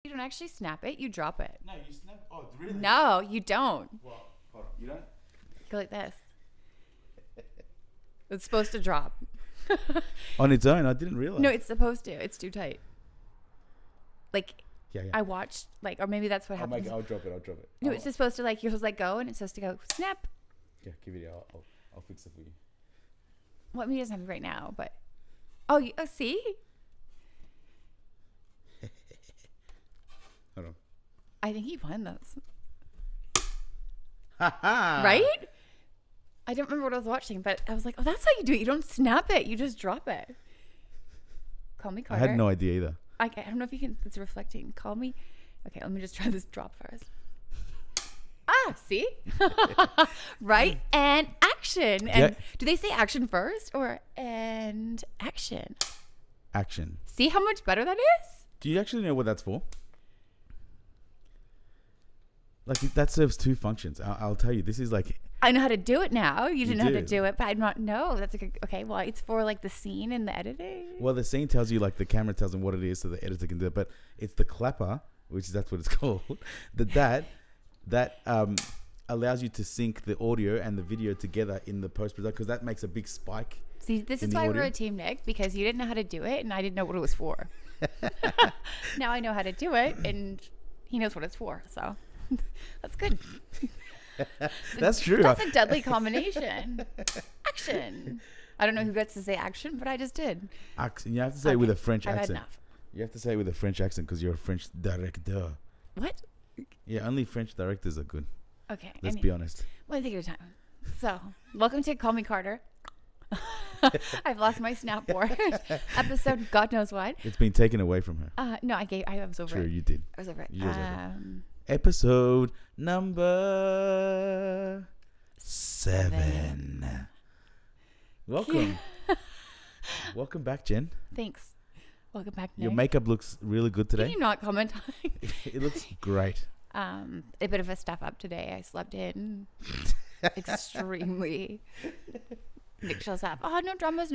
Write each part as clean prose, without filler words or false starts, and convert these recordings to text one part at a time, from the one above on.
You don't actually snap it. You drop it. No, you snap. Oh, really? No, you don't. Well, hold on. You don't? Go like this. It's supposed to drop. On its own, I didn't realize. No, it's supposed to. It's too tight. Like, Yeah. I watched, like, or maybe that's what happens. I'll drop it. No, it's just supposed to, like, you're supposed to let go, and it's supposed to go snap. Yeah, give it. I'll fix it for you. Well, I mean, he doesn't have it right now, but oh, see, Hold on. I think he won this, Ha right? I don't remember what I was watching, but I was like, oh, that's how you do it. You don't snap it. You just drop it. Call me I Carter. had no idea either. I don't know if you can. It's reflecting. Call me. Okay, let me just try this drop first. See? Right? And action. And do they say action first or and action? Action. See how much better that is? Do you actually know what that's for? Like, that serves two functions. I'll tell you. This is like... I know how to do it now. You didn't know how to do. do it, but I don't know. That's like okay. Well, it's for like the scene and the editing. Well, the scene tells you, like, the camera tells them what it is so the editor can do it. But it's the clapper, that's what it's called, that allows you to sync the audio and the video together in the post-production, because that makes a big spike. See, this is why we're a team, Nick, because you didn't know how to do it and I didn't know what it was for. Now I know how to do it and he knows what it's for. So that's good. That's true. That's a deadly combination. Action. I don't know who gets to say action, but I just did. Accent. You have to say it with a French I've accent. had enough. You have to say it with a French accent because you're a French director. What? Yeah, only French directors are good. Okay. Let's be honest. One thing at a time. So, welcome to Call Me Carter. I've lost my snap board. Episode God knows what. It's been taken away from her. No, I was over True, it. you did. I was over it. You was over it. Episode number 7. Welcome. Welcome back, Jen. Thanks. Welcome back, Nick. Your makeup looks really good today. Can you not comment? It looks great. A bit of a step up today. I slept in extremely. Nick shows up. Oh, no dramas,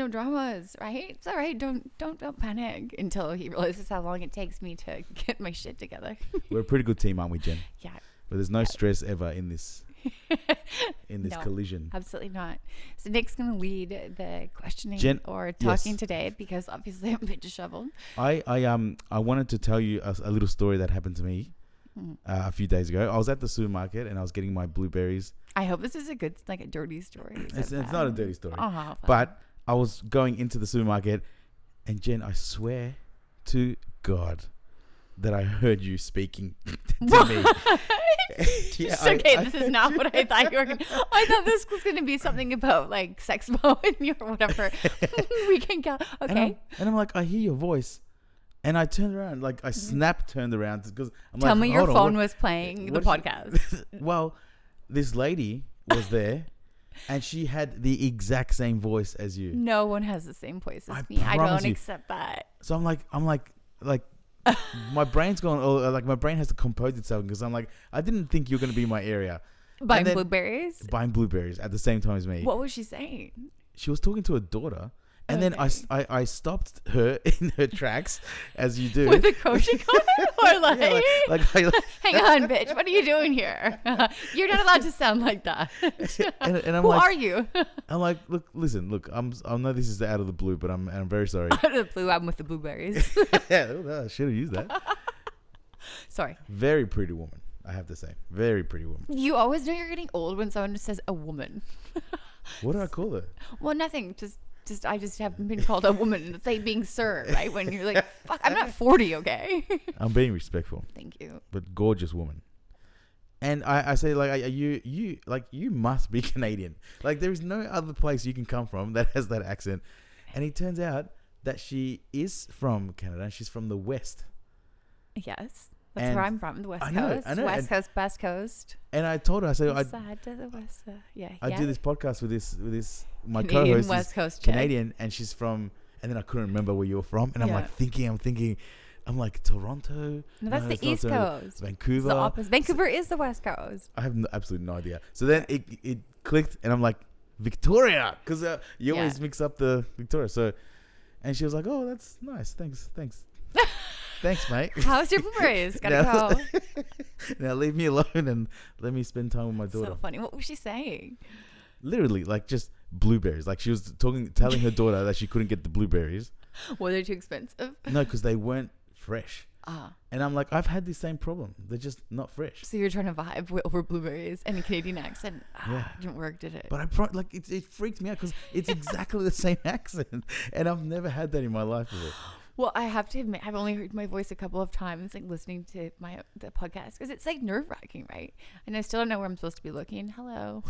right? It's all right. Don't panic until he realizes how long it takes me to get my shit together. We're a pretty good team, aren't we, Jen? Yeah. But there's no stress ever in this No, collision. Absolutely not. So Nick's going to lead the questioning or talking today because obviously I'm a bit disheveled. I wanted to tell you a little story that happened to me a few days ago. I was at the supermarket and I was getting my blueberries. I hope this is a dirty story. It's not a dirty story. Oh, but I was going into the supermarket and Jen, I swear to God that I heard you speaking to me. Yeah, this is not what I thought you were going to. I thought this was going to be something about like sex mode or whatever. We can go. Okay. And I'm like, I hear your voice. And I turned around, like I turned around because I'm Tell like, me your phone was playing the podcast. Well, this lady was there and she had the exact same voice as you. No one has the same voice as me. I don't accept that. So I'm like my brain's going, like my brain has to compose itself because I'm like, I didn't think you were going to be in my area. Buying blueberries? Buying blueberries at the same time as me. What was she saying? She was talking to her daughter. And then I stopped her in her tracks, as you do. With a coaching on? Or like, yeah, hang on, bitch, what are you doing here? You're not allowed to sound like that. and I'm Who like, are you? I'm like, listen, I know this is out of the blue, but I'm very sorry. Out of the blue, I'm with the blueberries. Yeah, I should have used that. Sorry. Very pretty woman, I have to say. Very pretty woman. You always know you're getting old when someone says a woman. What do I call her? Well, nothing. I just haven't been called a woman. It's like being sir, right? When you're like, fuck, I'm not 40, okay? I'm being respectful. Thank you. But gorgeous woman. And I say, like, you must be Canadian. Like, there is no other place you can come from that has that accent. And it turns out that she is from Canada and she's from the West. Yes. That's where I'm from, the West Coast. I know. West Coast, Best Coast. And I told her, I said, side to the west side. Yeah. I do this podcast with this my Canadian co-host West is Coast Canadian, and she's from, and then I couldn't remember where you were from, and I'm thinking, I'm like Toronto. No, that's the East Coast. Vancouver. It's the opposite. Vancouver is the West Coast. I have absolutely no idea. So then it clicked, and I'm like Victoria, because you always mix up the Victoria. So, and she was like, "Oh, that's nice. Thanks." Thanks, mate. How's your blueberries? Gotta go. Now leave me alone and let me spend time with my daughter. So funny. What was she saying? Literally, like just blueberries. Like she was telling her daughter that she couldn't get the blueberries. Were they too expensive? No, because they weren't fresh. Ah. And I'm like, I've had the same problem. They're just not fresh. So you're trying to vibe over blueberries and a Canadian accent. Yeah. Didn't work, did it? But it freaked me out because it's exactly the same accent, and I've never had that in my life before. Well, I have to admit, I've only heard my voice a couple of times, like listening to the podcast, because it's like nerve wracking, right? And I still don't know where I'm supposed to be looking. Hello.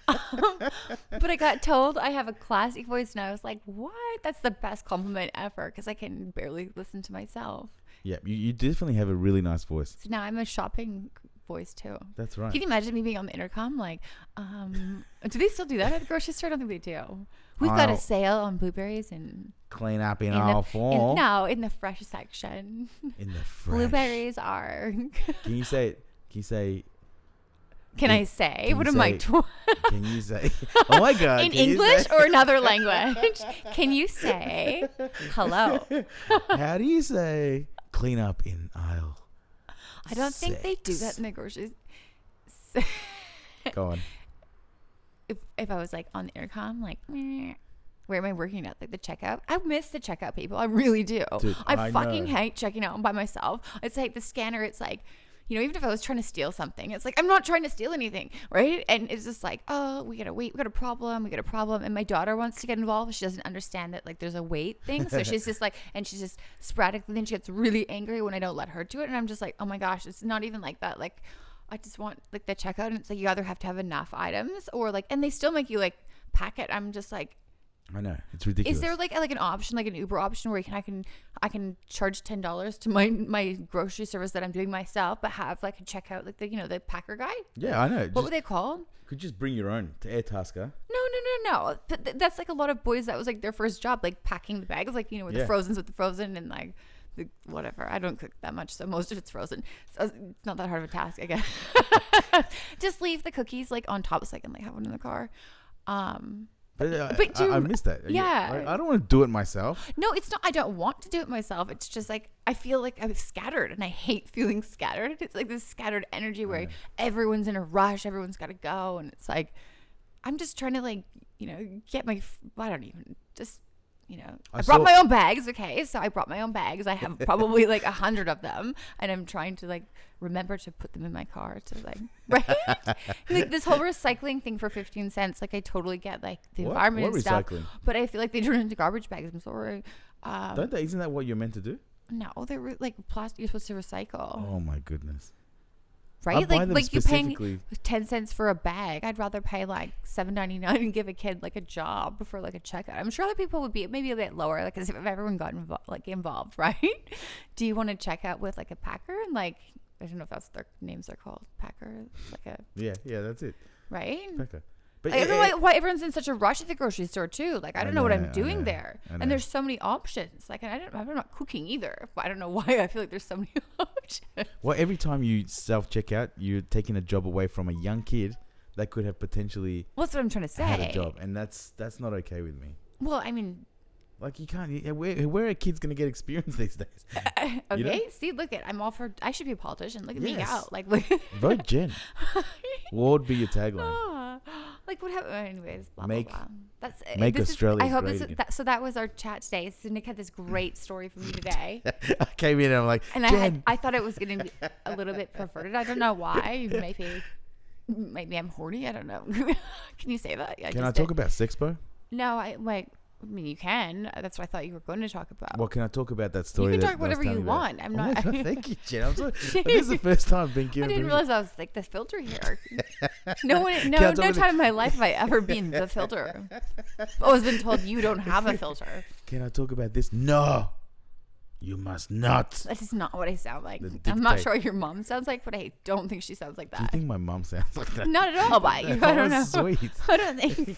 But I got told I have a classy voice, and I was like, what? That's the best compliment ever, because I can barely listen to myself. Yeah, you definitely have a really nice voice. So now I'm a shopping voice too. That's right. Can you imagine me being on the intercom like, do they still do that at the grocery store? I don't think they do. We've got a sale on blueberries and clean up in aisle 4. In the fresh section. In the fresh. Blueberries are. Can you say? Can I say? What am I? Can you say? Oh my God! In English or another language? Can you say hello? How do you say clean up in aisle? I don't think they do that in the groceries. Go on. If I was like on the intercom, like, where am I working at? Like the checkout. I miss the checkout people. I really do. Dude, I fucking hate checking out by myself. It's like the scanner. It's like, even if I was trying to steal something, it's like, I'm not trying to steal anything, right? And it's just like, oh, we gotta wait. We got a problem. And my daughter wants to get involved. She doesn't understand that like there's a wait thing. So she's just like, and she's just sporadically, then she gets really angry when I don't let her do it. And I'm just like, oh my gosh, it's not even like that. Like, I just want like the checkout, and it's like you either have to have enough items or like, and they still make you like pack it. I'm just like, I know, it's ridiculous. Is there like an option, like an Uber option, where I can charge $10 to my grocery service that I'm doing myself, but have like a checkout, like the packer guy? Yeah, I know. What were they called? Could just bring your own to Airtasker. No. That's like a lot of boys. That was like their first job, like packing the bags, like with the frozens with the frozen and like. Whatever. I don't cook that much, so most of it's frozen. So it's not that hard of a task, I guess. Just leave the cookies like on top so I can like have one in the car. But I missed that. Yeah. I don't want to do it myself. No, it's not. I don't want to do it myself. It's just like I feel like I'm scattered, and I hate feeling scattered. It's like this scattered energy where everyone's in a rush, everyone's got to go, and it's like I'm just trying to like get my. I don't even just. I brought my own bags. Okay, so I brought my own bags. I have probably like 100 of them, and I'm trying to like remember to put them in my car to like right. Like this whole recycling thing for 15 cents. Like I totally get like the environment and stuff, but I feel like they turn into garbage bags. I'm sorry. Don't they? Isn't that what you're meant to do? No, they're like plastic. You're supposed to recycle. Oh my goodness. Right, like you're paying 10 cents for a bag. I'd rather pay like $7.99 and give a kid like a job for like a checkout. I'm sure other people would be maybe a bit lower, like as if everyone got involved, right? Do you want to check out with like a packer and like I don't know if that's what their names are called, packer? It's like a yeah, that's it, right? Packer. But I don't know why everyone's in such a rush at the grocery store too. Like I don't know what I'm doing there, and there's so many options. Like I'm not cooking either, but I don't know why I feel like there's so many options. Well, every time you self-checkout, you're taking a job away from a young kid that could have potentially. Well, that's what I'm trying to say. Had a job, and that's not okay with me. Well, I mean. Like you can't. Where are kids gonna get experience these days? Okay, see, look I'm all for. I should be a politician. Look at me out. Like, look. Vote Jen. What would be your tagline? Like what happened? Anyways, blah make, blah blah. That's make Australia. I hope this is so. That was our chat today. So Nick had this great story for me today. I came in and I'm like, and Jen. I thought it was gonna be a little bit perverted. I don't know why. Maybe I'm horny. I don't know. Can you say that? Can I talk about Sexpo? No, I mean, you can. That's what I thought you were going to talk about. Well, can I talk about that story? You can talk whatever you want. I'm not. God, thank you, Jen. I'm sorry. This is the first time I've been given. I didn't realize I was like the filter here. No time in my life have I ever been the filter. I've always been told you don't have a filter. Can I talk about this? No, you must not. That is not what I sound like. I'm not sure what your mom sounds like, but I don't think she sounds like that. Do you think my mom sounds like that? Not at all. But I don't know. Sweet. I don't think.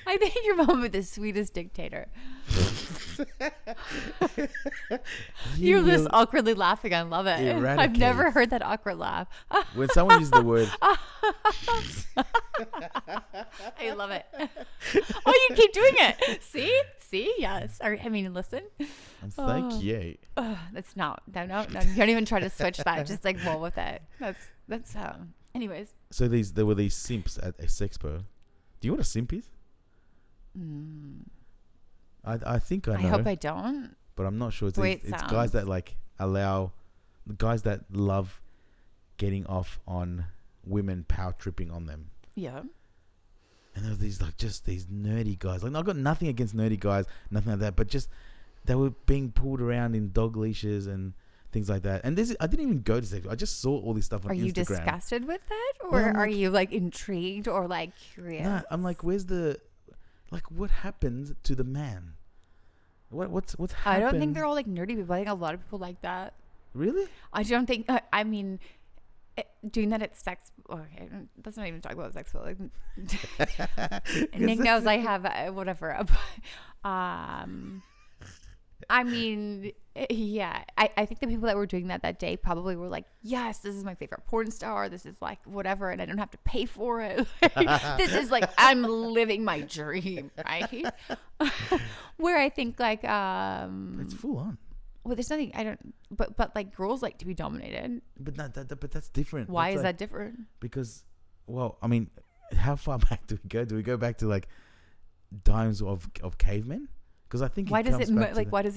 I think your mom is the sweetest dictator. You're just awkwardly laughing. I love it. I've never heard that awkward laugh. When someone uses the word, I love it. Oh, you keep doing it. See, yes. I mean, listen. thank you. That's not. No. You don't even try to switch that. Just like roll with it. That's how. Anyways. So there were these simps at a sexpo. Do you know what a simp is? I think I know. I hope I don't. But I'm not sure. It's guys that like allow, guys that love getting off on women power tripping on them. Yeah. And there were these like just these nerdy guys. Like I've got nothing against nerdy guys, nothing like that. But just they were being pulled around in dog leashes and things like that. And I didn't even go to sex. I just saw all this stuff on Instagram. Are you disgusted with that, or are you like intrigued or like curious? Nah, I'm like, where's the, like, what happened to the man? What's happened? I don't think they're all like nerdy people. I think a lot of people like that. Really? I don't think. I mean, doing that at sex. Okay, let's not even talk about sex. Like, Nick knows I have whatever. I mean, yeah. I think the people that were doing that day probably were like, yes, this is my favorite porn star. This is like whatever, and I don't have to pay for it. This is like I'm living my dream, right? Where I think like it's full on. Well, there's nothing I don't. But like girls like to be dominated. But but that's different. Why that's is like, that different? Because, well, I mean, how far back do we go? Do we go back to like times of cavemen? Because I think why does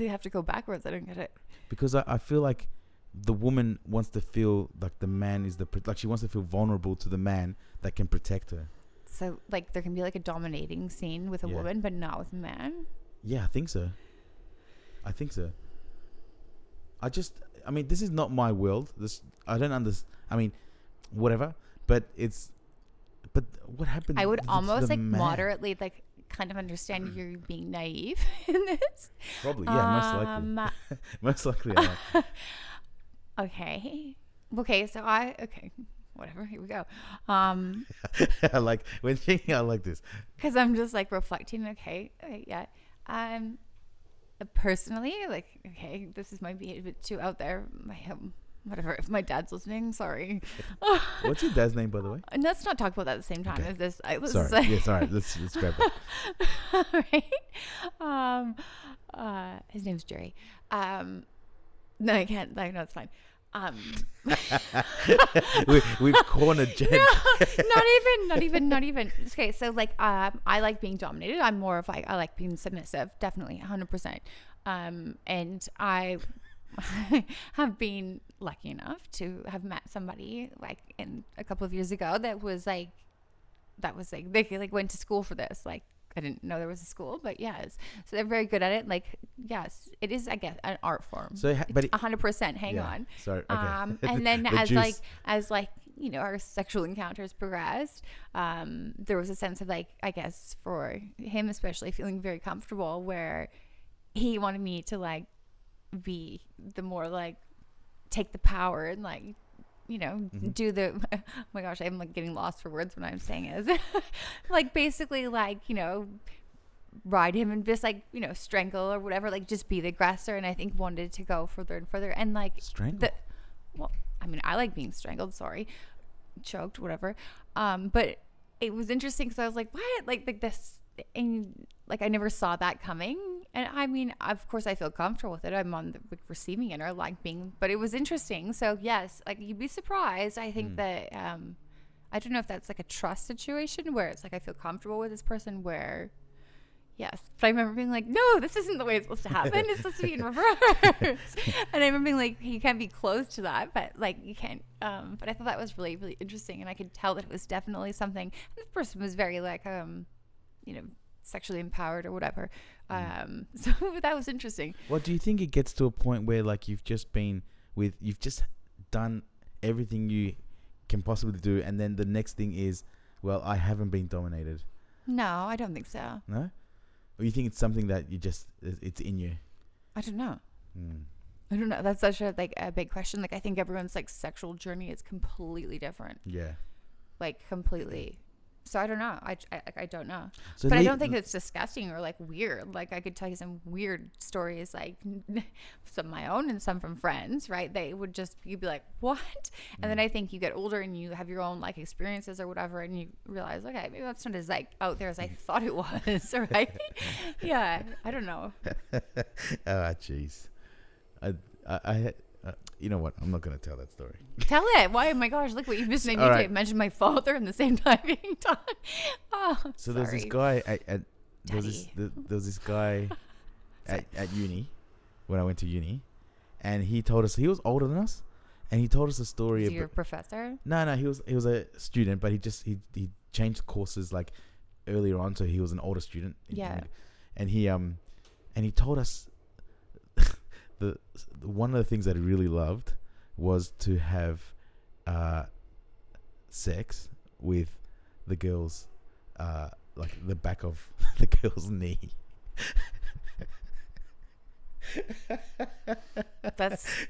it have to go backwards? I don't get it. Because I feel like the woman wants to feel like the man is like she wants to feel vulnerable to the man that can protect her. So like there can be like a dominating scene with a woman, but not with a man. Yeah, I think so. I mean, this is not my world. I don't understand. I mean, whatever. But what happened? I would almost like man? Moderately like kind of understand you're being naive in this. Probably, yeah, most likely. Most likely. Okay, so whatever. Here we go. I like when thinking. I like this because I'm just like reflecting. Okay, yeah. Personally, like, okay, this might be a bit too out there. Whatever. If my dad's listening, sorry. What's your dad's name, by the way? And let's not talk about that at the same time as this. Sorry. Yes, all right. Let's grab it. Right. His name's Jerry. No, I can't. Like, no, it's fine. We've cornered Jen. No, not even. Okay, so like, I like being dominated. I'm more of like, I like being submissive, definitely, 100%. And I have been lucky enough to have met somebody like in a couple of years ago that was like they like went to school for this. Like I didn't know there was a school, but yes, so they're very good at it. Like yes, it is, I guess, an art form. So, but 100%. Hang on. Sorry. Okay. And then as you know, our sexual encounters progressed, there was a sense of like, I guess for him especially, feeling very comfortable where he wanted me to like be the more like take the power and like, you know, do the oh my gosh, I'm like getting lost for words when I'm saying it. Like basically like, you know, ride him and just like, you know, strangle or whatever, like just be the aggressor. And I think wanted to go further and further and like strangle. Well, I mean, I like being strangled, choked, whatever. But it was interesting because I was like, what? Like this, and like I never saw that coming. And I mean, of course I feel comfortable with it. I'm on the receiving end or like being, but it was interesting. So yes, like you'd be surprised. I think that, I don't know if that's like a trust situation where it's like, I feel comfortable with this person where, yes. But I remember being like, no, this isn't the way it's supposed to happen. It's supposed to be in reverse. And I remember being like, you can't be close to that, but like you can't, but I thought that was really, really interesting. And I could tell that it was definitely something, this person was very like, you know, sexually empowered or whatever. So that was interesting. Well, do you think it gets to a point where like you've just done everything you can possibly do, and then the next thing is, well, I haven't been dominated? No, I don't think so. No? Or you think it's something that it's in you? I don't know. I don't know. That's such a big question. Like I think everyone's like sexual journey is completely different. Yeah. Like completely. So I don't know. I don't know. So But I don't think it's disgusting or like weird. Like I could tell you some weird stories, like some of my own and some from friends, right? They would just, you'd be like, what? And then I think you get older and you have your own like experiences or whatever, and you realize, okay, maybe that's not as like out there as I thought it was, right? Yeah, I don't know. Jeez. I you know what? I'm not going to tell that story. Tell it. Why? Oh my gosh, look what you just made me do. Mention my father in the same time being done. Oh, so there's this guy there was this guy at uni when I went to uni, and he told us, he was older than us, and he told us a story. Is he your professor? No, he was a student, but he changed courses like earlier on, so he was an older student. Yeah. And he told us the one of the things that he really loved was to have sex with the girl's like the back of the girl's knee.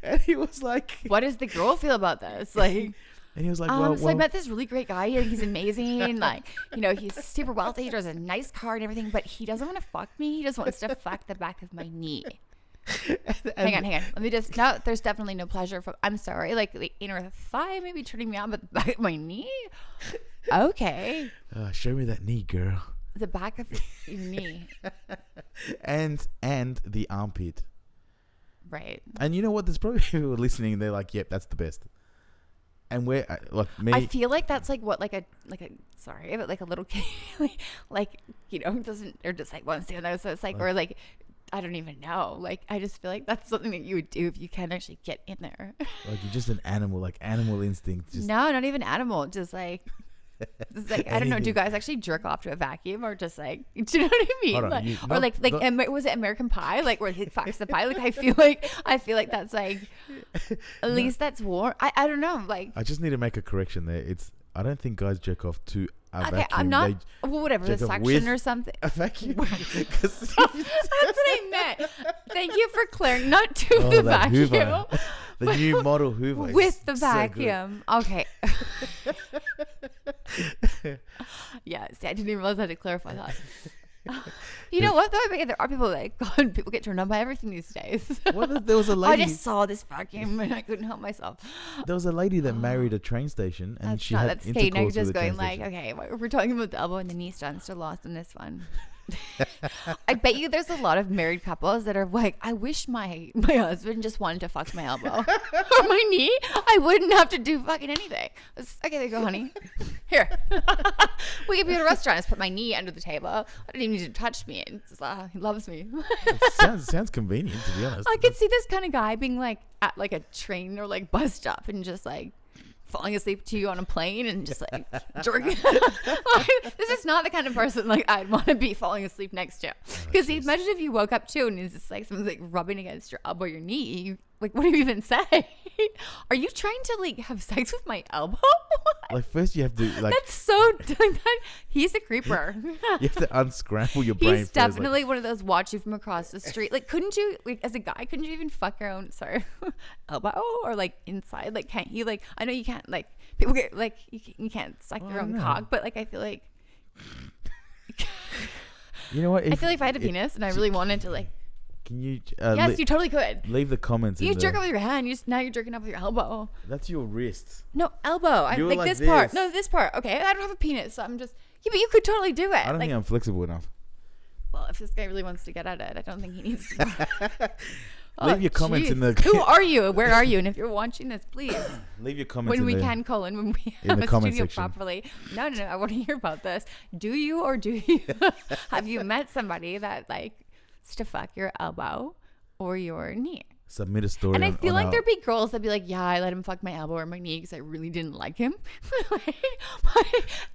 And he was like, what does the girl feel about this? Like, and he was like, so I met this really great guy. He's amazing. Like, you know, he's super wealthy. He drives a nice car and everything, but he doesn't want to fuck me. He just wants to fuck the back of my knee. Hang on. Let me just, no, there's definitely no pleasure from, I'm sorry, like the inner thigh may be turning me on, but the back of my knee? Okay. Show me that knee, girl. The back of your knee. And the armpit. Right. And you know what? There's probably people listening. They're like, "Yep, that's the best." And we're like me. I feel like that's like what like a sorry, but like a little kid, like you know, doesn't, or just like wants to know. So it's like, or like, I don't even know. Like I just feel like that's something that you would do if you can actually get in there. Like you're just an animal, like animal instinct. Just no, not even animal. Just like. It's like, I don't know. Do guys actually jerk off to a vacuum, or just like, do you know what I mean? Like, was it American Pie? Like where he fucks the pie? Like I feel like that's like, at least that's warm. I don't know. Like I just need to make a correction there. I don't think guys jerk off to a vacuum. I'm not. Well, whatever, the suction or something. A vacuum. That's what I meant. Thank you for clearing. Not to the vacuum. Hoover. The new model Hoover with the vacuum. So okay. Yeah. See, I didn't even realize I had to clarify that. You know what though? I mean, there are people that God, people get turned on by everything these days. Well, there was a lady. I just saw this vacuum and I couldn't help myself. There was a lady that married a train station, and that's she had that's intercourse Kate. Now just with going a like, station. okay, we're talking about the elbow and the knee. So I'm still lost in this one. I bet you there's a lot of married couples that are like, I wish my husband just wanted to fuck my elbow or my knee. I wouldn't have to do fucking anything. Okay, there you go, honey. Here. We could be at a restaurant. Just put my knee under the table. I didn't even need to touch me. It's just, he loves me. sounds convenient, to be honest. I could see this kind of guy being like at like a train or like bus stop and just like falling asleep to you on a plane and just like jerking. Like, this is not the kind of person like I'd want to be falling asleep next to. Because imagine if you woke up too and it's just like someone's like rubbing against your elbow or your knee. You, like, what do you even say? Are you trying to like have sex with my elbow? Like first you have to like. That's so. He's a creeper. You have to unscramble your brain. He's definitely one of those watch you from across the street. Like, couldn't you, like, as a guy, couldn't you even fuck your own, elbow or like inside? Like, can't you, like, I know you can't, like, people get, like, you can't suck your own cock, but like, I feel like, you know what? I feel like if I had a penis and I really wanted to, like, can you? Yes, you totally could. Leave the comments. You jerk off with your hand. Now you're jerking off with your elbow. That's your wrist. No, elbow. I like this part. No, this part. Okay, I don't have a penis, so I'm just. Yeah, but you could totally do it. I don't think I'm flexible enough. Well, if this guy really wants to get at it, I don't think he needs to. Leave your comments in the. Who are you? Where are you? And if you're watching this, please leave your comments when we have a studio properly. No. I want to hear about this. Do you or do you have you met somebody that likes to fuck your elbow or your knee? Submit a story. And I feel like there'd be girls that'd be like, yeah, I let him fuck my elbow or my knee because I really didn't like him.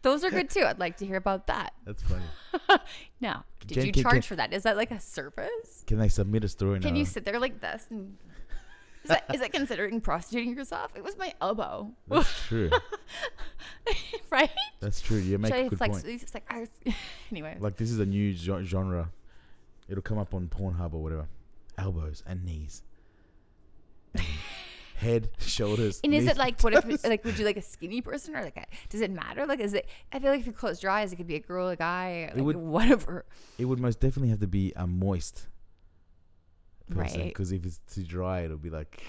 Those are good too. I'd like to hear about that. That's funny. Now, did you charge for that? Is that like a service? Can they submit a story now? Can you sit there like this? And is that considering prostituting yourself? It was my elbow. That's true. Right? That's true. You make a good point. It's like, anyway. Like this is a new genre. It'll come up on Pornhub or whatever. Elbows and knees. And head, shoulders. And is knees, it like, what if, toes. like, would you like a skinny person or like does it matter? Like, is it, I feel like if you close your eyes, it could be a girl, a guy, like, whatever. It would most definitely have to be a moist person. Right. Because if it's too dry, it'll be like.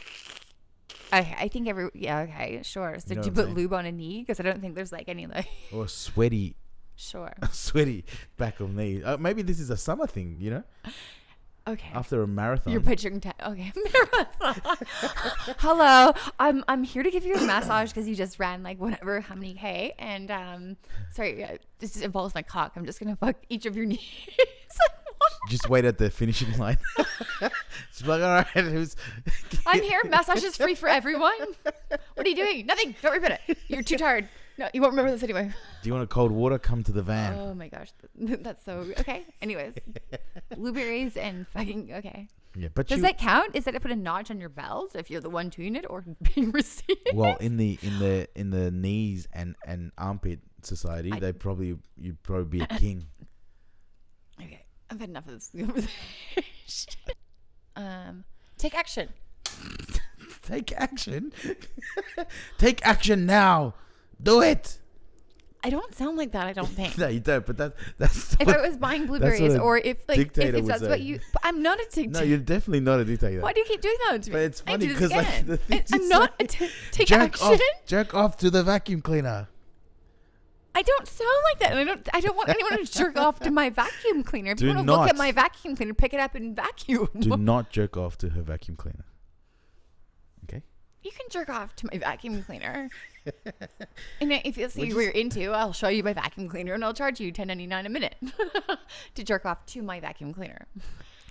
I think okay, sure. So You know do you what I'm put saying? lube on a knee? Because I don't think there's like any like. Or sweaty Sure. back of knee. Maybe this is a summer thing, you know? Okay. After a marathon. You're picturing okay. Marathon. Hello, I'm here to give you a massage because you just ran like whatever, how many K, and sorry, this involves my cock. I'm just gonna fuck each of your knees. Just wait at the finishing line. Just like, all right, I'm here. Massage is free for everyone. What are you doing? Nothing. Don't repeat it. You're too tired. No, you won't remember this anyway. Do you want a cold water? Come to the van. Oh my gosh, that's so okay. Anyways, blueberries and fucking okay. Yeah, but Does that count? Is that to put a notch on your belt if you're the one doing it or being received? Well, in the knees and armpit society, you'd probably be a king. Okay, I've had enough of this conversation. Take action. Take action. Take action now. Do it. I don't sound like that. I don't think. No, you don't. But that's. If I was buying blueberries, or if that's what you. But I'm not a dictator. No, you're definitely not a dictator. Why do you keep doing that to me? But it's I funny do this because like again. the things I'm not take action. Jerk off to the vacuum cleaner. I don't sound like that, and I don't want anyone to jerk off to my vacuum cleaner. If Do you want to look not. at my vacuum cleaner, pick it up and vacuum. Do not jerk off to her vacuum cleaner. Okay. You can jerk off to my vacuum cleaner. And if you see what you're into, I'll show you my vacuum cleaner and I'll charge you $10.99 a minute to jerk off to my vacuum cleaner.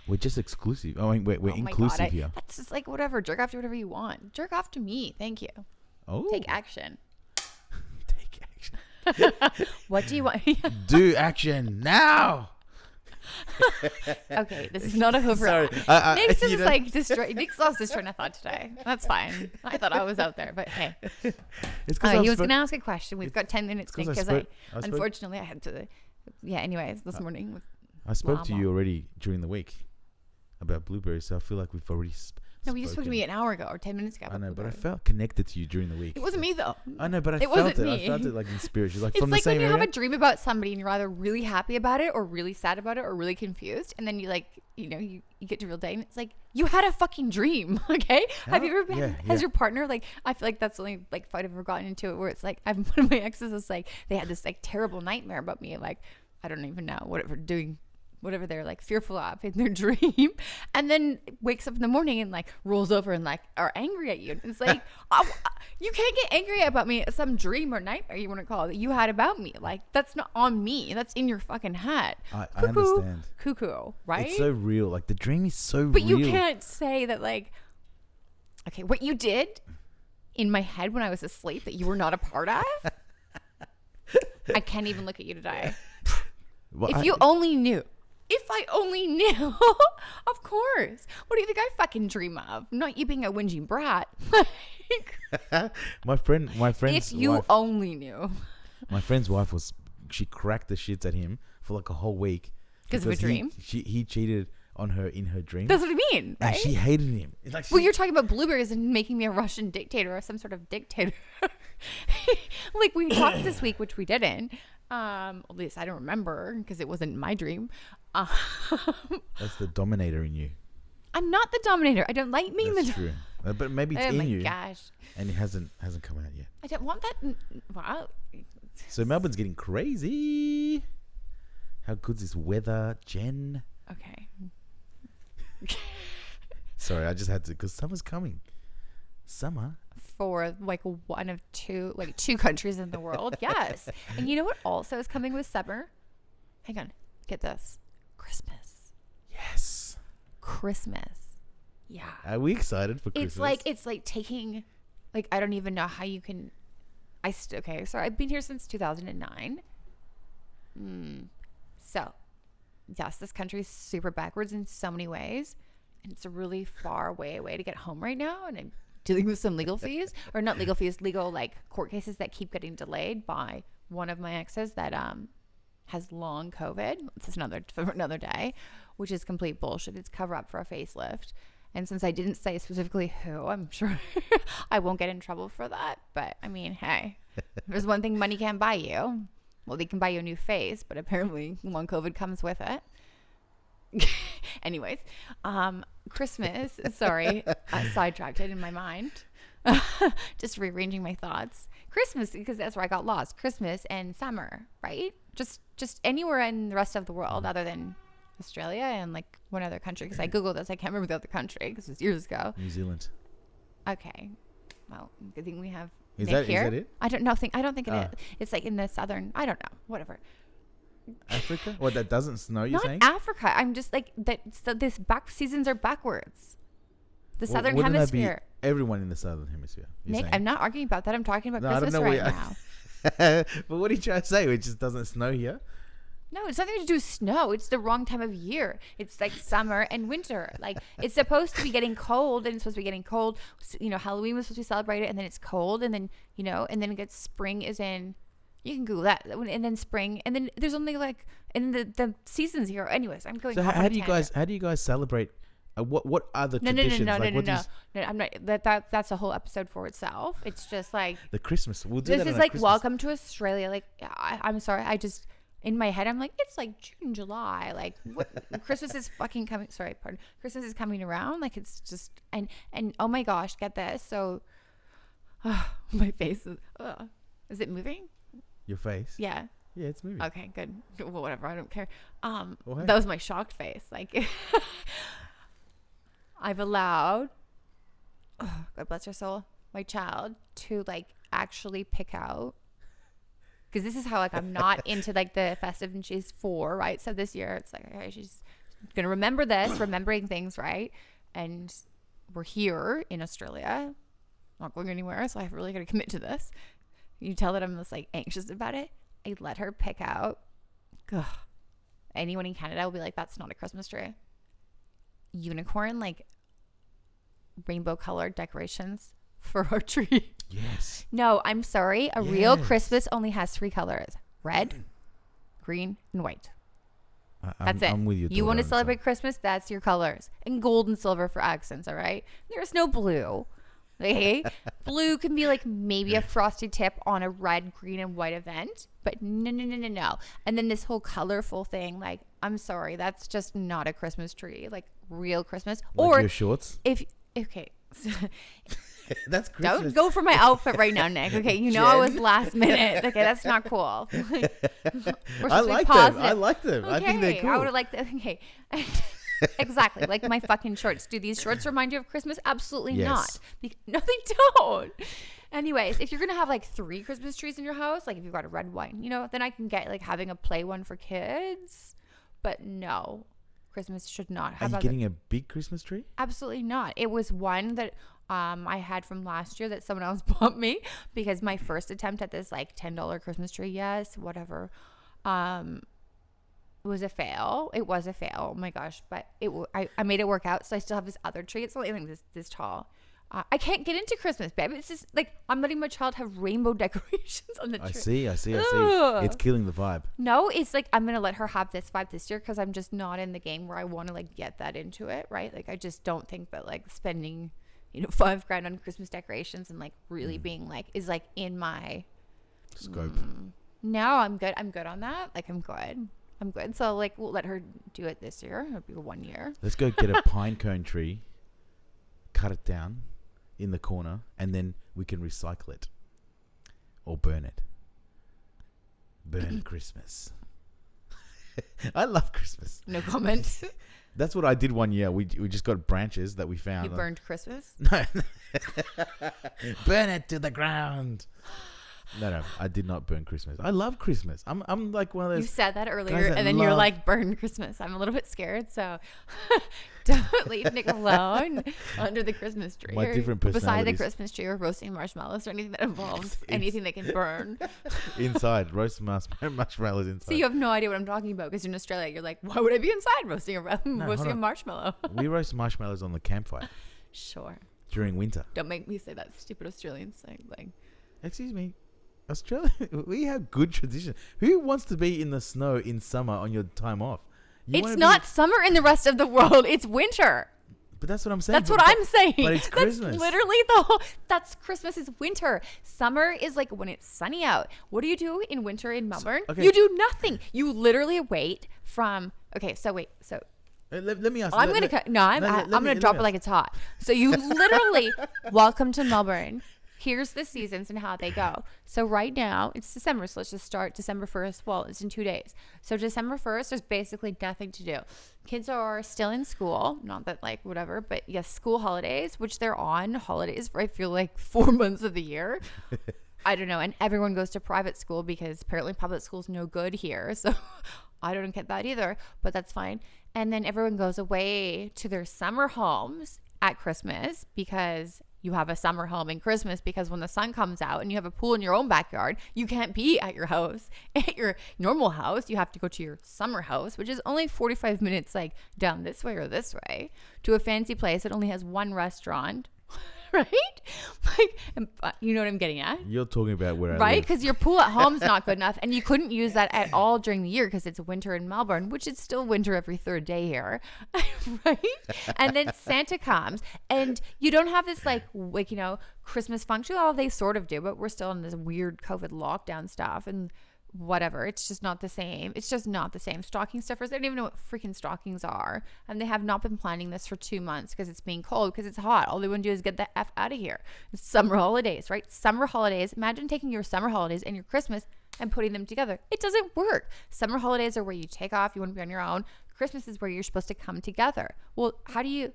We're just exclusive. Oh, we're Oh my inclusive God, here. That's just like whatever. Jerk off to whatever you want. Jerk off to me. Thank you. Oh. Take action. Take action. What do you want? Do action now. Okay, this is not a hoover. Sorry. Nick's you just know- like Nick's lost his train of thought today. That's fine. I thought I was out there, but hey. It's because He was going to ask a question. We've got 10 minutes, Nick, 'cause I because spoke- I spoke- unfortunately I had to. Yeah. Anyways, this morning. I spoke Blah, to blah. you already during the week about blueberries, so I feel like we've already. No, you just spoke to me an hour ago or 10 minutes ago. I know, but I blueberries. felt connected to you during the week. It wasn't me though. I know, but I It felt wasn't it. me. I felt it like in spirit. You're like It's from like the same when you area. have a dream about somebody and you're either really happy about it or really sad about it or really confused, and then you you get to real day and it's like you had a fucking dream. Okay, have you ever been? Yeah, has yeah. your partner like? I feel like that's the only like fight I've ever gotten into it where it's like one of my exes was like they had this like terrible nightmare about me, like I don't even know whatever they're like fearful of in their dream, and then wakes up in the morning and like rolls over and like are angry at you. And it's like you can't get angry about me at some dream or nightmare you want to call it that you had about me. Like that's not on me. That's in your fucking head. I understand. Cuckoo, right? It's so real. Like the dream is so but real. you can't say that like, okay, what you did in my head when I was asleep that you were not a part of. I can't even look at you today. Well, If you only knew. If I only knew, of course. What do you think I fucking dream of? Not you being a whinging brat. my friend's If you wife, only knew. my friend's wife she cracked the shits at him for like a whole week Because of a dream? He cheated on her in her dream. That's what I mean, right? And she hated him. It's like Well, you're talking about blueberries and making me a Russian dictator or some sort of dictator. Like we talked this week, which we didn't. At least I don't remember because it wasn't my dream. that's the dominator in you. I'm not the dominator. I don't like being That's the true. But maybe it's Oh in my you, gosh. and it hasn't come out yet. I don't want that. Wow. So Melbourne's getting crazy. How good's this weather, Jen? Okay. Sorry, I just had to because summer's coming. Summer. For like one of two countries in the world. Yes. And you know what also is coming with summer? Hang on. Get this. Christmas. Yes. Christmas. Yeah. Are we excited for Christmas? It's like taking, like, I don't even know how you can, okay, so I've been here since 2009. So, yes, this country is super backwards in so many ways. And it's a really far way away to get home right now. And I'm dealing with some legal fees, or not legal fees, legal like court cases that keep getting delayed by one of my exes that has long COVID. This is for another day, which is complete bullshit. It's cover up for a facelift. And since I didn't say specifically who, I'm sure I won't get in trouble for that. But I mean, hey, there's one thing money can't buy you. Well, they can buy you a new face, but apparently long COVID comes with it. Anyways, Christmas, sorry, sidetracked it in my mind. Just rearranging my thoughts. Christmas, because that's where I got lost. Christmas and summer, right? Just anywhere in the rest of the world other than Australia and like one other country, because I googled this. I can't remember the other country because it was years ago. New Zealand. Okay, well, good thing we have Is Nick that here. is that it? I don't think it is. It's like in the southern. I don't know. Whatever. Africa? What, that doesn't snow? You're Not saying? Africa. I'm just like that. So this seasons are backwards. The southern wouldn't that be hemisphere. everyone in the southern hemisphere. You're Nick, saying? I'm not arguing about that. I'm talking about No, I don't Christmas know what right you- now. But what are you trying to say? It just doesn't snow here. No, it's nothing to do with snow. It's the wrong time of year. It's like summer and winter. Like it's supposed to be getting cold, and it's supposed to be getting cold. You know, Halloween was supposed to be celebrated, and then it's cold, and then and then it gets spring is in. You can Google that, and then spring, and then there's only like, and the seasons here. Anyways, I'm going. So off on how a do you tangent. guys celebrate? What are the No, traditions? no. I'm not. That's a whole episode for itself. It's just like The Christmas. We'll do this that is on like Christmas. welcome to Australia. Like I'm sorry, I just in my head I'm like it's like June, July. Like what? Christmas is fucking coming. Sorry, pardon. Christmas is coming around. Like it's just and oh my gosh, get this. So my face is it moving? Your face. Yeah. Yeah, it's moving. Okay, good. Well, whatever. I don't care. Well, hey. That was my shocked face. Like I've allowed, God bless her soul, my child to like actually pick out, because this is how like I'm not into like the festive, and she's 4, right? So this year it's like, okay, she's gonna remember this, remembering things, right? And we're here in Australia, not going anywhere, so I really gotta commit to this. You tell that I'm just like anxious about it. I let her pick out. Ugh. Anyone in Canada will be like, that's not a Christmas tree. Unicorn, like rainbow colored decorations for our tree. Yes. No, I'm sorry. A real Yes. Christmas only has 3 colors: red, green, and white. That's it. I'm with you. You want to daughter, celebrate Christmas? That's your colors. And gold and silver for accents, all right? There's no blue. Okay? Blue can be like maybe a frosty tip on a red, green, and white event. But no. And then this whole colorful thing, like, I'm sorry, that's just not a Christmas tree. Like, real Christmas. Like or your shorts. okay. That's Christmas. Don't go for my outfit right now, Nick. Okay, you know I was last minute. Okay, that's not cool. We're supposed I to be like positive. them. I like them. I think they're Okay, cool. I would have liked that. Okay. Exactly. Like my fucking shorts. Do these shorts remind you of Christmas? Absolutely Yes. not. No, they don't. Anyways, if you're going to have like 3 Christmas trees in your house, like if you've got a red one, then I can get like having a play one for kids. But no, Christmas should not Are have you other- getting a big Christmas tree? Absolutely not. It was one that I had from last year that someone else bought me, because my first attempt at this like $10 Christmas tree, yes, whatever, was a fail. It was a fail. Oh my gosh. But I made it work out. So I still have this other tree. It's only like this tall. I can't get into Christmas, babe. It's just like I'm letting my child have rainbow decorations on the tree. I see. Ugh. It's killing the vibe. No, it's like I'm going to let her have this vibe this year, because I'm just not in the game where I want to like get that into it, right? Like I just don't think that like spending, $5,000 on Christmas decorations and like really being like is like in my Scope. No, I'm good. I'm good on that. Like I'm good. So like we'll let her do it this year. It'll be 1 year. Let's go get a pine cone tree, cut it down in the corner, and then we can recycle it or burn it. Burn Christmas. I love Christmas. No comment. That's what I did one year. We just got branches that we found. You burned Christmas? No. Burn it to the ground. No, I did not burn Christmas. I love Christmas. I'm like one of those. You said that guys earlier, that and then you're love- like, burn Christmas. I'm a little bit scared, so don't leave Nick alone under the Christmas tree. My or different beside the personalities. Christmas tree, or roasting marshmallows, or anything that involves anything that can burn. Inside, roast marshmallows inside. So you have no idea what I'm talking about, because in Australia, you're like, why would I be inside roasting hold a on. marshmallow? We roast marshmallows on the campfire Sure. during winter. Don't make me say that stupid Australian thing. Like, Excuse me. Australia, we have good tradition. Who wants to be in the snow in summer on your time off? You it's wanna not summer in the rest of the world. It's winter. But that's what I'm saying. That's what I'm saying. But it's Christmas. That's literally the whole. That's Christmas is winter. Summer is like when it's sunny out. What do you do in winter in Melbourne? Okay. You do nothing. You literally wait from. Okay, so wait. So Let me ask. I'm gonna drop it like it's hot. So you literally welcome to Melbourne. Here's the seasons and how they go. So right now it's December. So let's just start December 1st. Well, it's in 2 days. So December 1st, there's basically nothing to do. Kids are still in school. Not that like whatever, but yes, school holidays, which they're on holidays for I feel like 4 months of the year. I don't know. And everyone goes to private school because apparently public school's no good here. So I don't get that either, but that's fine. And then everyone goes away to their summer homes at Christmas because you have a summer home in Christmas because when the sun comes out and you have a pool in your own backyard, you can't be at your house, at your normal house. You have to go to your summer house, which is only 45 minutes like down this way or this way to a fancy place that only has one restaurant. Right? Like, you know what I'm getting at? You're talking about where I live. Right? Because your pool at home's not good enough. And you couldn't use that at all during the year because it's winter in Melbourne, which is still winter every third day here. Right? And then Santa comes and you don't have this like, you know, Christmas function. Oh, they sort of do, but we're still in this weird COVID lockdown stuff. And whatever, it's just not the same. It's just not the same. Stocking stuffers, they don't even know what freaking stockings are, and they have not been planning this for 2 months because it's being cold, because it's hot. All they want to do is get the F out of here. It's summer holidays, right? Summer holidays. Imagine taking your summer holidays and your Christmas and putting them together. It doesn't work. Summer holidays are where you take off, you want to be on your own. Christmas is where you're supposed to come together. Well, how do you,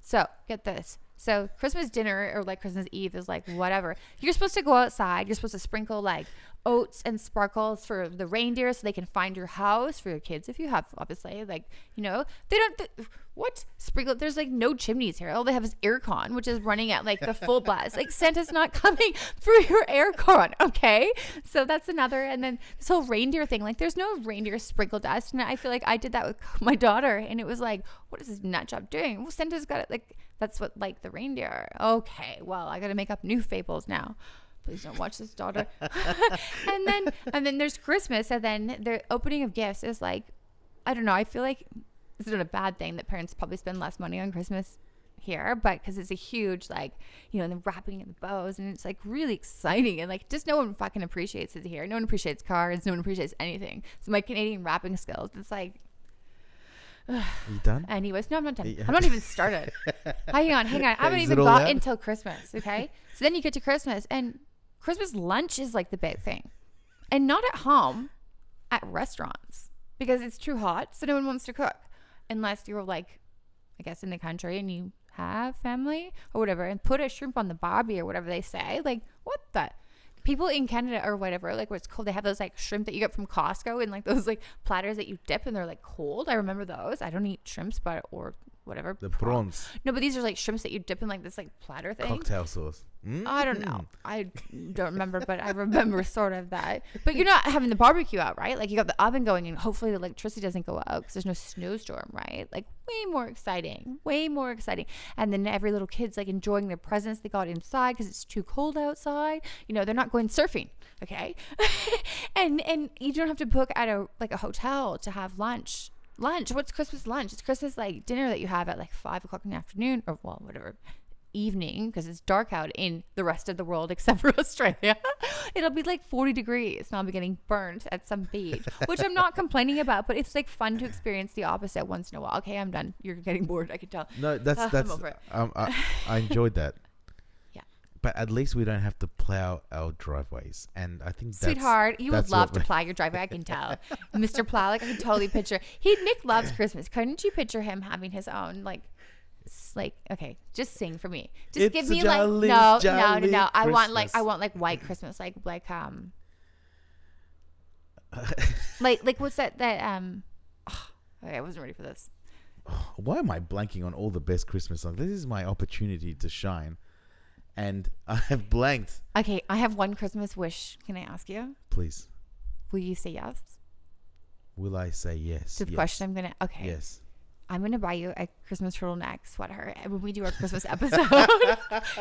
so get this. So Christmas dinner or like Christmas Eve is like whatever. You're supposed to go outside. You're supposed to sprinkle like oats and sparkles for the reindeer so they can find your house for your kids if you have, obviously. Like, you know, they don't, what? Sprinkle, there's like no chimneys here. All they have is aircon, which is running at like the full blast. Like Santa's not coming through your aircon, okay? So that's another. And then this whole reindeer thing, like there's no reindeer sprinkle dust. And I feel like I did that with my daughter and it was like, what is this nut job doing? Well, Santa's got it like, that's what like the reindeer. Okay, well, I got to make up new fables now. Please don't watch this, daughter. and then there's Christmas, and then the opening of gifts is like, I don't know. I feel like it's not a bad thing that parents probably spend less money on Christmas here, but because it's a huge like, you know, the wrapping and the bows, and it's like really exciting, and like just no one fucking appreciates it here. No one appreciates cards. No one appreciates anything. So my Canadian wrapping skills, it's like. You done? Anyways, no, I'm not done. I'm not even started. Hang on. I haven't even got until Christmas. Okay, so then you get to Christmas, and Christmas lunch is like the big thing, and not at home, at restaurants because it's too hot, so no one wants to cook unless you're like, I guess in the country and you have family or whatever, and put a shrimp on the barbie or whatever they say. Like what the. People in Canada or whatever, like what's called, they have those like shrimp that you get from Costco and like those like platters that you dip and they're like cold. I remember those. I don't eat shrimps, but or whatever. The prawns. No, but these are like shrimps that you dip in like this like platter thing. Cocktail sauce. I don't know. I don't remember, but I remember sort of that. But you're not having the barbecue out, right? Like you got the oven going and hopefully the electricity doesn't go out because there's no snowstorm, right? Like way more exciting. And then every little kid's like enjoying their presents they got inside because it's too cold outside. You know, they're not going surfing, okay? and you don't have to book at a hotel to have lunch. What's Christmas lunch? It's Christmas like dinner that you have at like 5 o'clock in the afternoon or well, whatever. Evening because it's dark out in the rest of the world except for Australia. It'll be like 40 degrees and I'll be getting burnt at some beach, which I'm not complaining about, but it's like fun to experience the opposite once in a while. Okay, I'm done. You're getting bored, I can tell. No, that's I'm over it. I enjoyed that. Yeah, but at least we don't have to plow our driveways, and I think sweetheart, you would love to plow your driveway. I can tell. Mr. Plow, like I can totally picture. Nick loves Christmas. Couldn't you picture him having his own like okay, just sing for me. Just give me like no. I want like white Christmas, like like what's that okay, I wasn't ready for this. Why am I blanking on all the best Christmas songs? This is my opportunity to shine, and I have blanked. Okay, I have one Christmas wish. Can I ask you? Please. Will you say yes? Will I say yes? To the question I'm gonna. Okay. Yes. I'm going to buy you a Christmas turtleneck sweater. And when we do our Christmas episode,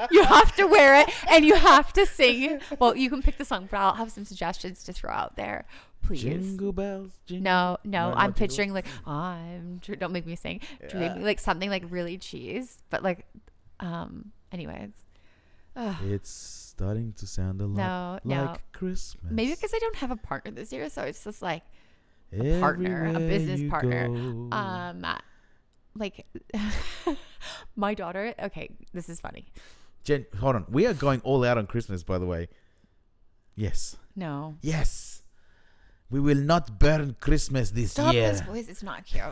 you have to wear it and you have to sing. Well, you can pick the song, but I'll have some suggestions to throw out there. Please. Jingle bells. No, I'm not picturing like don't make me sing. Like something like really cheese, but like, anyways. It's starting to sound a lot like Christmas. Maybe because I don't have a partner this year, so it's just like a partner, a business partner. Like my daughter. Okay, this is funny. Jen, hold on. We are going all out on Christmas, by the way. Yes. No. Yes. We will not burn Christmas this Stop year. this voice. It's not cute.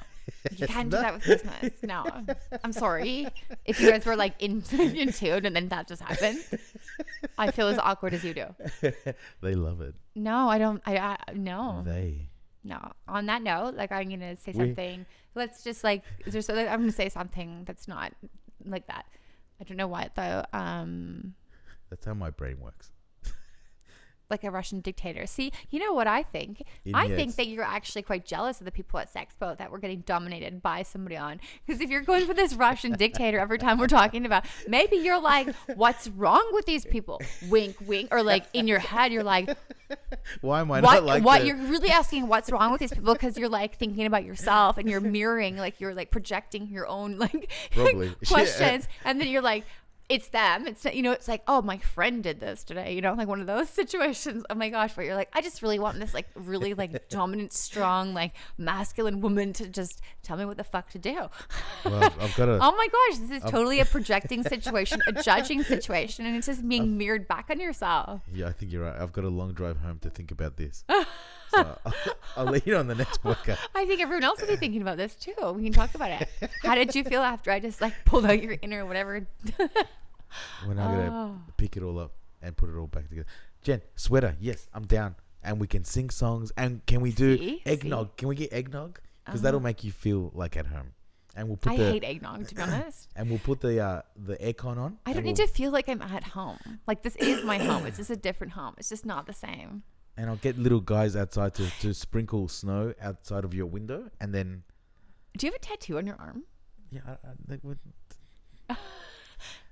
You can't do that with Christmas. No. I'm sorry. If you guys were like in tune and then that just happened, I feel as awkward as you do. They love it. No, I don't. No. No. On that note, like I'm going to say something. Let's just like, I'm going to say something that's not like that. I don't know what though. That's how my brain works. Like a Russian dictator. See, you know what I think? I think that you're actually quite jealous of the people at Sexpo that were getting dominated by somebody on. Because if you're going for this Russian dictator every time we're talking about, maybe you're like, what's wrong with these people? Wink, wink. Or like in your head, you're like, why am I not like what? You're really asking what's wrong with these people because you're like thinking about yourself and you're mirroring, like you're like projecting your own like questions. And then you're like, it's them. It's, it's like, oh, my friend did this today, like one of those situations. Oh my gosh, where you're like, I just really want this like really like dominant, strong, like masculine woman to just tell me what the fuck to do. Well, I've got to. Oh my gosh, this is totally a projecting situation, a judging situation, and it's just being mirrored back on yourself. Yeah, I think you're right. I've got a long drive home to think about this. So I'll let you know on the next podcast. I think everyone else will be thinking about this too. We can talk about it. How did you feel after I just like pulled out your inner whatever? We're now gonna pick it all up and put it all back together. Jen, sweater, yes, I'm down, and we can sing songs. And can we do eggnog? Can we get eggnog? Because that'll make you feel like at home. And we'll put. I hate eggnog, to be honest. And we'll put the aircon on. I don't need to feel like I'm at home. Like this is my home. It's just a different home. It's just not the same. And I'll get little guys outside to sprinkle snow outside of your window, and then. Do you have a tattoo on your arm? Yeah,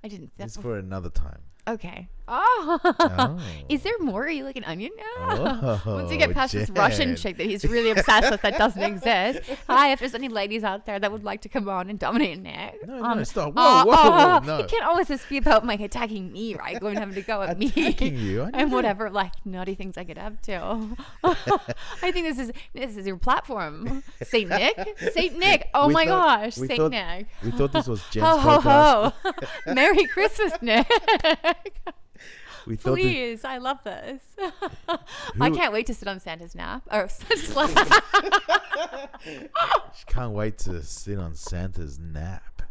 I didn't. It's for another time. Okay. Oh. Is there more? Are you like an onion now? Once you get past this Russian chick that he's really obsessed with that doesn't exist. Hi, if there's any ladies out there that would like to come on and dominate Nick. No, stop. Whoa, no. You can't always just be about like attacking me, right? Going having to go at me. Attacking you? And whatever like naughty things I get up to. I think this is your platform. Saint Nick. Oh my gosh. Saint Nick. We thought this was Jen's podcast. Ho. Merry Christmas, Nick. Please, I love this. I can't wait to sit on Santa's nap or Santa's lap. Can't wait to sit on Santa's nap.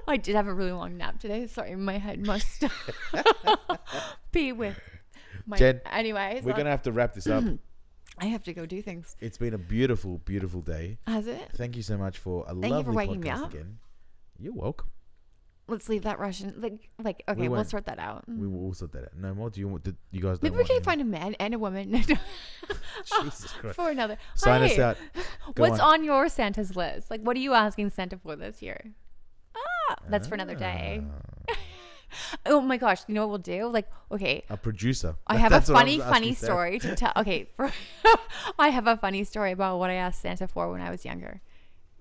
I did have a really long nap today. Sorry, my head must be with my. Jen, anyways, we're gonna have to wrap this up. I have to go do things. It's been a beautiful, beautiful day. Has it? Thank you so much for a lovely Thank you for waking podcast me up. again. You're welcome. Let's leave that Russian. Like okay, we'll sort that out. We will sort that out. No more. Do you want? You guys? Maybe we can find a man and a woman. Jesus Christ. For another. Sign us out. What's on your Santa's list? Like, what are you asking Santa for this year? That's for another day. Oh my gosh! You know what we'll do? Like, okay. A producer. I have a funny story to tell. Okay, I have a funny story about what I asked Santa for when I was younger.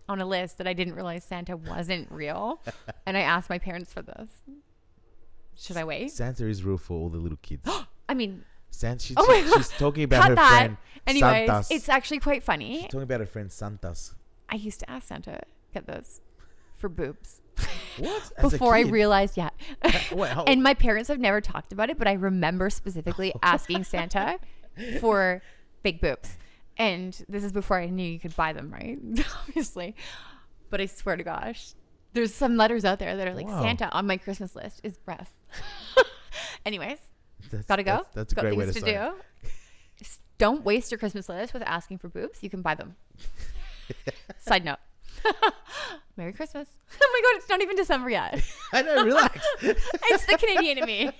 On a list that I didn't realize Santa wasn't real. And I asked my parents for this. Should I wait? Santa is real for all the little kids. I mean, she's talking about her friend Anyways, Santas. It's actually quite funny. She's talking about her friend Santas. I used to ask Santa, get this, for boobs. What? Before I realized, Wait, and my parents have never talked about it, but I remember specifically asking Santa for big boobs. And this is before I knew you could buy them, right? Obviously. But I swear to gosh, there's some letters out there that are like, Santa on my Christmas list is breath. Anyways, gotta go. That's a great way to say do. Don't waste your Christmas list with asking for boobs. You can buy them. Side note. Merry Christmas. Oh my God, it's not even December yet. I know, relax. It's the Canadian in me.